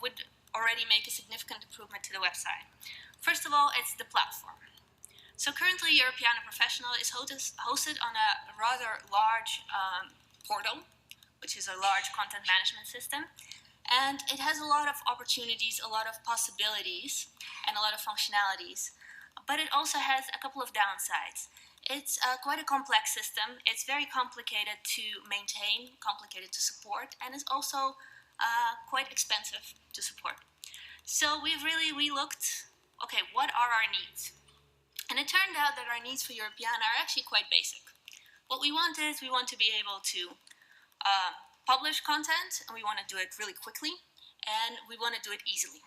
would already make a significant improvement to the website. First of all, it's the platform. So currently, Europeana Professional is hosted on a rather large portal, which is a large content management system. And it has a lot of opportunities, a lot of possibilities, and a lot of functionalities. But it also has a couple of downsides. It's quite a complex system. It's very complicated to maintain, complicated to support, and it's also quite expensive to support. So we looked, okay, what are our needs? And it turned out that our needs for Europeana are actually quite basic. What we want is we want to be able to publish content, and we want to do it really quickly, and we want to do it easily.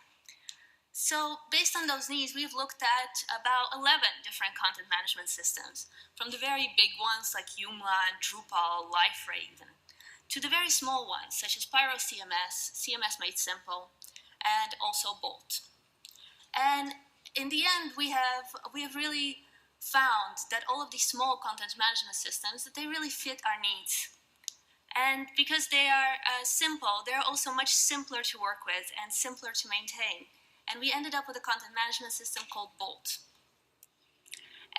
So based on those needs, we've looked at about 11 different content management systems, from the very big ones like Joomla and Drupal, Liferay, to the very small ones such as Pyro CMS, CMS Made Simple, and also Bolt. And in the end, we have really found that all of these small content management systems, that they really fit our needs. And because they are simple, they're also much simpler to work with and simpler to maintain. And we ended up with a content management system called Bolt.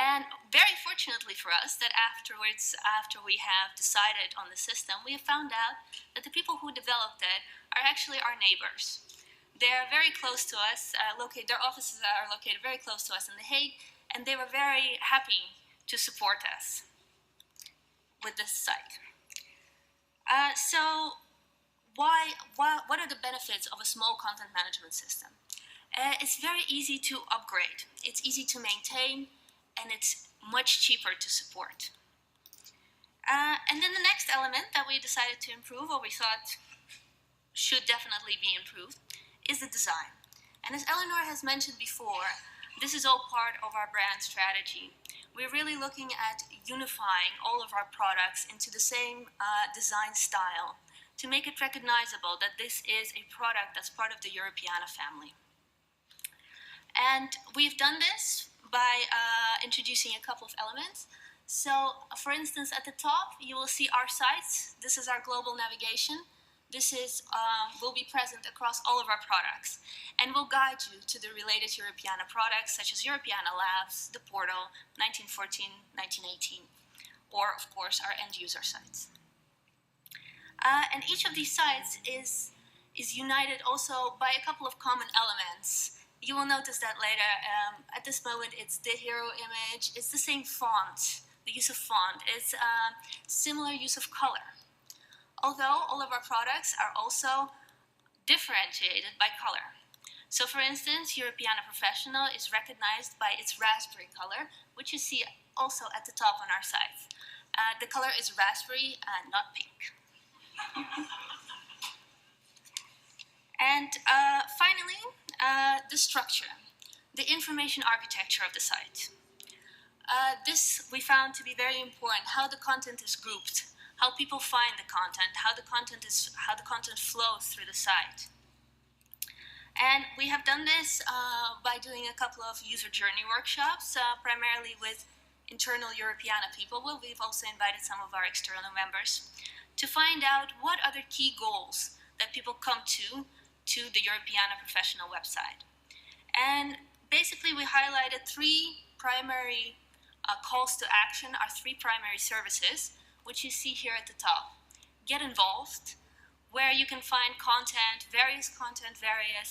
And very fortunately for us, that afterwards, after we have decided on the system, we have found out that the people who developed it are actually our neighbors. They're very close to us, their offices are located very close to us in The Hague, and they were very happy to support us with this site. So what are the benefits of a small content management system? It's very easy to upgrade, it's easy to maintain, and it's much cheaper to support. And then the next element that we decided to improve, or we thought should definitely be improved, is the design. And as Eleanor has mentioned before, this is all part of our brand strategy. We're really looking at unifying all of our products into the same design style to make it recognizable that this is a product that's part of the Europeana family. And we've done this by introducing a couple of elements. So, for instance, at the top, you will see our sites. This is our global navigation. This will be present across all of our products and will guide you to the related Europeana products such as Europeana Labs, the portal, 1914, 1918, or of course our end user sites. And each of these sites is united also by a couple of common elements. You will notice that later. At this moment, it's the hero image, it's the same font, the use of font, it's similar use of color. Although all of our products are also differentiated by color. So for instance, Europeana Professional is recognized by its raspberry color, which you see also at the top on our site. The color is raspberry, not pink. And finally, the structure, the information architecture of the site. This we found to be very important, how the content is grouped, how people find the content, how the content flows through the site. And we have done this by doing a couple of user journey workshops, primarily with internal Europeana people. Well, we've also invited some of our external members to find out what are the key goals that people come to the Europeana Professional website. And basically we highlighted three primary calls to action, our three primary services, which you see here at the top. Get involved, where you can find various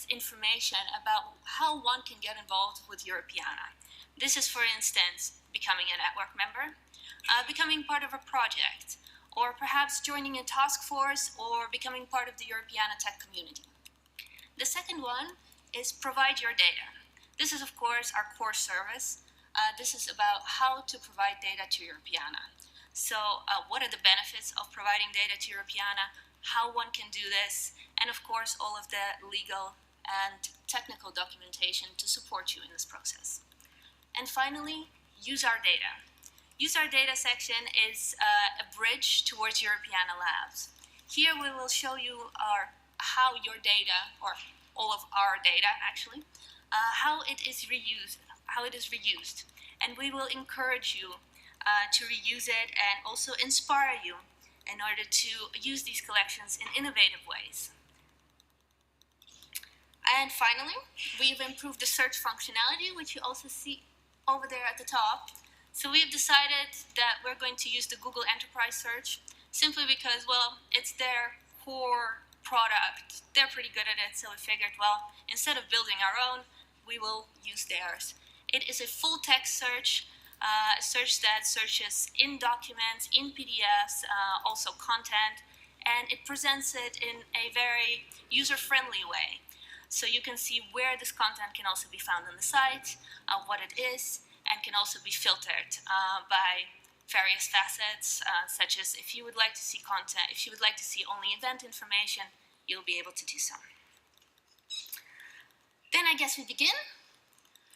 information about how one can get involved with Europeana. This is, for instance, becoming a network member, becoming part of a project, or perhaps joining a task force or becoming part of the Europeana tech community. The second one is provide your data. This is, of course, our core service. This is about how to provide data to Europeana. So what are the benefits of providing data to Europeana, how one can do this, and of course all of the legal and technical documentation to support you in this process. And finally, use our data. Use our data section is a bridge towards Europeana Labs. Here we will show you how your data, or all of our data actually, how it is reused. And we will encourage you to reuse it and also inspire you in order to use these collections in innovative ways. And finally, we've improved the search functionality, which you also see over there at the top. So we've decided that we're going to use the Google Enterprise Search simply because, well, it's their core product. They're pretty good at it, so we figured, well, instead of building our own, we will use theirs. It is a full text search, a search that searches in documents, in PDFs, also content, and it presents it in a very user-friendly way. So you can see where this content can also be found on the site, what it is, and can also be filtered by various facets, such as if you would like to see content, if you would like to see only event information, you'll be able to do so. Then I guess we begin.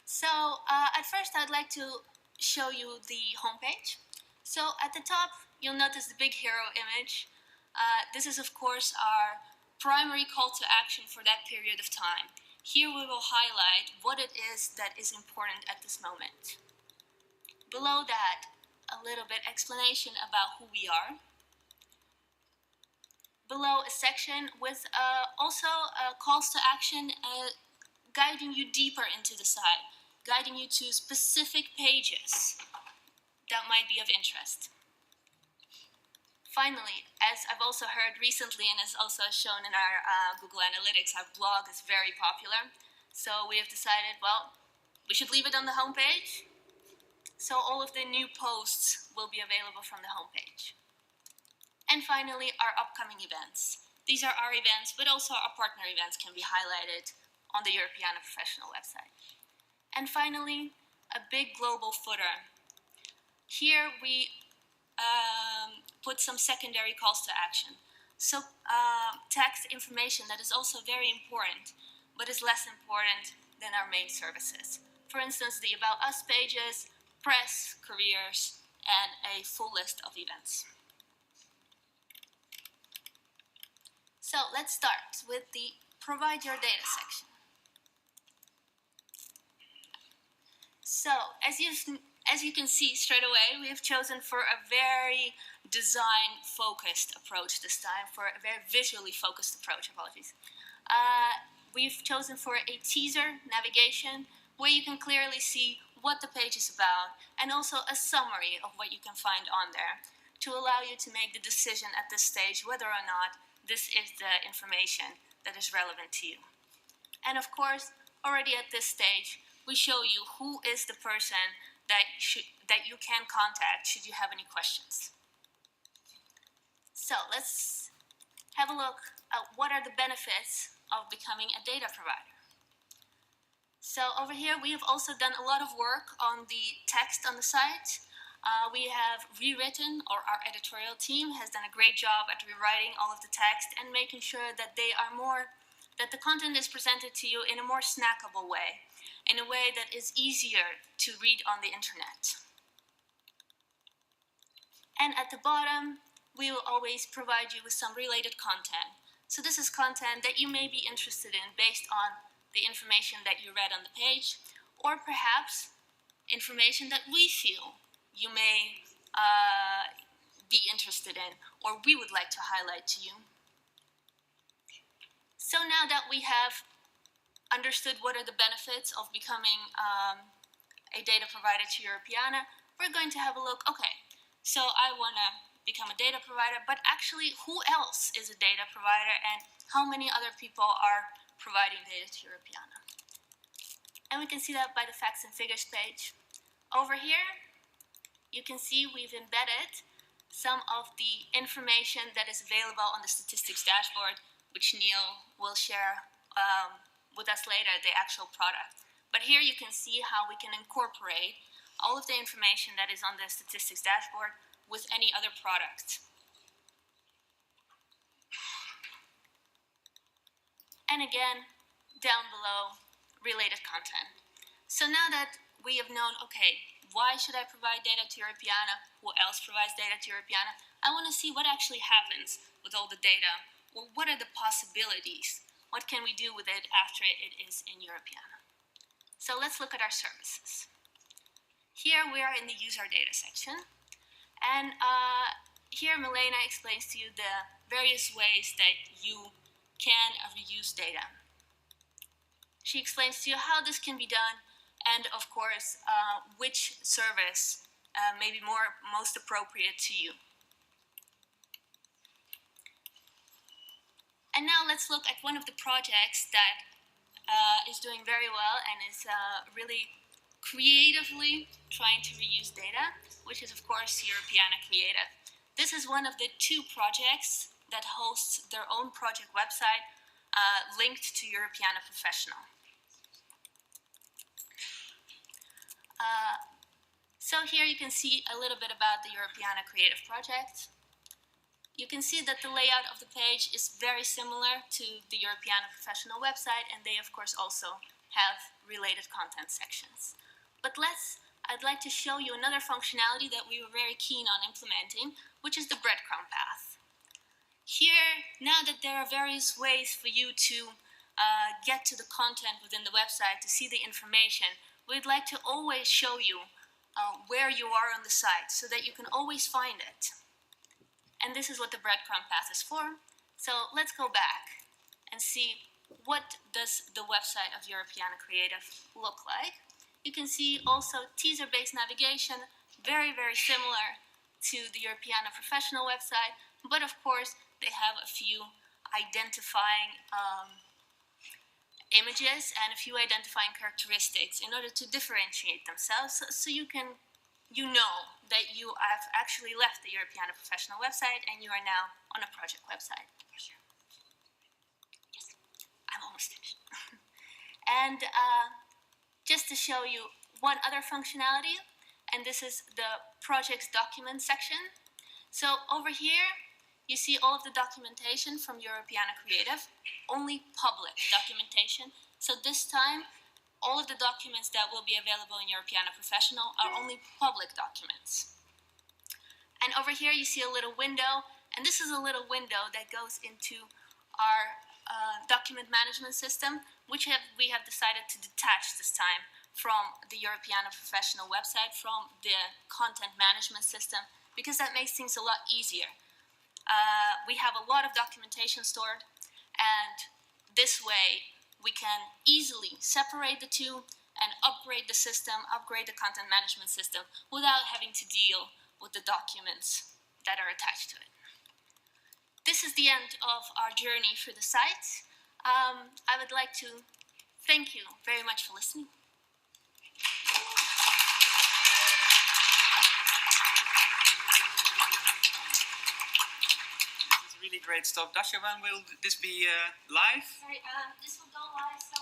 So at first I'd like to show you the homepage. So at the top, you'll notice the big hero image. This is of course our primary call to action for that period of time. Here we will highlight what it is that is important at this moment. Below that, a little bit explanation about who we are. Below a section with also calls to action guiding you deeper into the site, guiding you to specific pages that might be of interest. Finally, as I've also heard recently and is also shown in our Google Analytics, our blog is very popular. So we have decided, well, we should leave it on the homepage. So all of the new posts will be available from the homepage. And finally, our upcoming events. These are our events, but also our partner events can be highlighted on the Europeana Professional website. And finally, a big global footer. Here we put some secondary calls to action. So text information that is also very important, but is less important than our main services. For instance, the About Us pages, press, careers, and a full list of events. So let's start with the Provide Your Data section. So as you can see straight away, we have chosen for a very design-focused approach this time, for a very visually focused approach, apologies. We've chosen for a teaser navigation where you can clearly see what the page is about and also a summary of what you can find on there to allow you to make the decision at this stage whether or not this is the information that is relevant to you. And of course, already at this stage, we show you who is the person that you can contact should you have any questions. So let's have a look at what are the benefits of becoming a data provider. So over here we have also done a lot of work on the text on the site. We have rewritten, or our editorial team has done a great job at rewriting all of the text and making sure that that the content is presented to you in a more snackable way, in a way that is easier to read on the internet. And at the bottom, we will always provide you with some related content. So this is content that you may be interested in based on the information that you read on the page, or perhaps information that we feel you may be interested in, or we would like to highlight to you. So now that we have understood what are the benefits of becoming a data provider to Europeana, we're going to have a look, okay, so I want to become a data provider, but actually who else is a data provider and how many other people are providing data to Europeana? And we can see that by the facts and figures page. Over here, you can see we've embedded some of the information that is available on the statistics dashboard, which Neil will share with us later, the actual product. But here you can see how we can incorporate all of the information that is on the statistics dashboard with any other product. And again, down below, related content. So now that we have known, okay, why should I provide data to Europeana? Who else provides data to Europeana? I want to see what actually happens with all the data, or what are the possibilities? What can we do with it after it is in Europeana? So let's look at our services. Here we are in the Use Our Data section. And here Milena explains to you the various ways that you can reuse data. She explains to you how this can be done, and of course, which service may be most appropriate to you. And now let's look at one of the projects that is doing very well and is really creatively trying to reuse data, which is of course Europeana Creative. This is one of the 2 projects that hosts their own project website linked to Europeana Professional. So here you can see a little bit about the Europeana Creative project. You can see that the layout of the page is very similar to the Europeana Professional website, and they of course also have related content sections. But I'd like to show you another functionality that we were very keen on implementing, which is the breadcrumb path. Here, now that there are various ways for you to get to the content within the website, to see the information, we'd like to always show you where you are on the site so that you can always find it. And this is what the breadcrumb path is for. So let's go back and see what does the website of Europeana Creative look like. You can see also teaser-based navigation, very, very similar to the Europeana Professional website, but of course they have a few identifying images and a few identifying characteristics in order to differentiate themselves, so you know that you have actually left the Europeana Professional website and you are now on a project website. Yes, I'm almost finished. And just to show you one other functionality, and this is the project's document section. So over here, you see all of the documentation from Europeana Creative, only public documentation. So this time, all of the documents that will be available in Europeana Professional are only public documents. And over here you see a little window, and this is a little window that goes into our document management system, which we have decided to detach this time from the Europeana Professional website, from the content management system, because that makes things a lot easier. We have a lot of documentation stored, and this way we can easily separate the 2 and upgrade the system, upgrade the content management system, without having to deal with the documents that are attached to it. This is the end of our journey for the site. I would like to thank you very much for listening. This is really great stuff. Dasha, when will this be live? Sorry, this will go live.